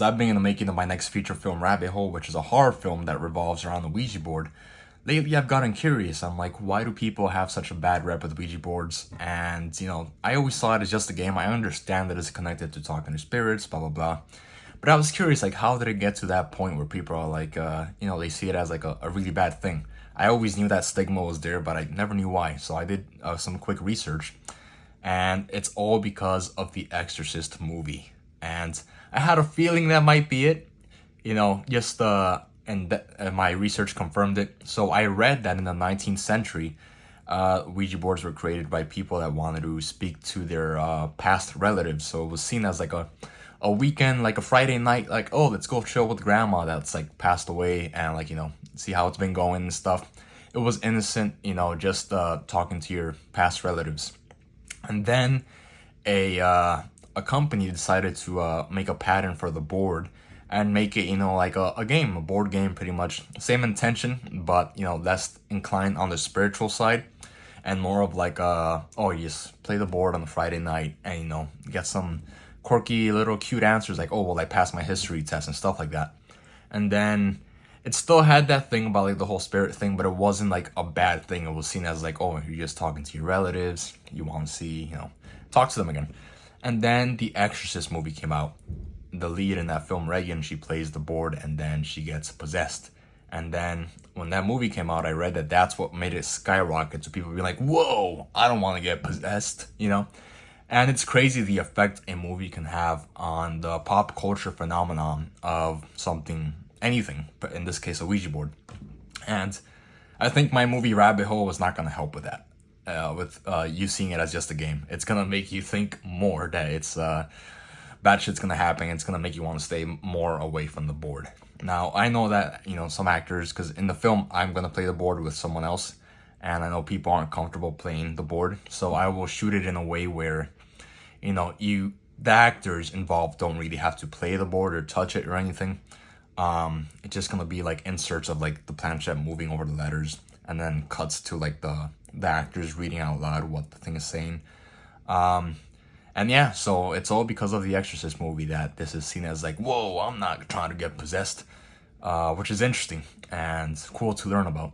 I've been in the making of my next feature film, Rabbit Hole, which is a horror film that revolves around the Ouija board. Lately, I've gotten curious. I'm like, why do people have such a bad rep with Ouija boards? And, I always saw it as just a game. I understand that it's connected to talking to spirits, blah, blah, blah. But I was curious, like, how did it get to that point where people are like, they see it as like a really bad thing? I always knew that stigma was there, but I never knew why. So I did some quick research, and it's all because of the Exorcist movie. And I had a feeling that might be it, and my research confirmed it. So I read that in the 19th century, Ouija boards were created by people that wanted to speak to their past relatives. So it was seen as like a weekend, like a Friday night, like, oh, let's go chill with grandma that's like passed away, and like, see how it's been going and stuff. It was innocent, just talking to your past relatives. And then a company decided to make a pattern for the board and make it, like a game, a board game, pretty much same intention, but less inclined on the spiritual side, and more of like you just play the board on the Friday night and get some quirky little cute answers like, oh, well, I passed my history test and stuff like that. And then it still had that thing about like the whole spirit thing, but it wasn't like a bad thing. It was seen as like, oh, you're just talking to your relatives, you want to see, talk to them again. And then the Exorcist movie came out. The lead in that film, Regan, she plays the board and then she gets possessed. And then when that movie came out, I read that that's what made it skyrocket. So people be like, whoa, I don't want to get possessed, And it's crazy the effect a movie can have on the pop culture phenomenon of something, anything, but in this case, a Ouija board. And I think my movie Rabbit Hole was not going to help with that. With you seeing it as just a game. It's going to make you think more that it's bad shit's going to happen. It's going to make you want to stay more away from the board. Now, I know that, some actors, because in the film, I'm going to play the board with someone else. And I know people aren't comfortable playing the board. So I will shoot it in a way where, the actors involved don't really have to play the board or touch it or anything. It's just going to be like inserts of like the planchette moving over the letters, and then cuts to like the actors reading out loud what the thing is saying. And yeah, so it's all because of the Exorcist movie that this is seen as like, whoa, I'm not trying to get possessed, which is interesting and cool to learn about.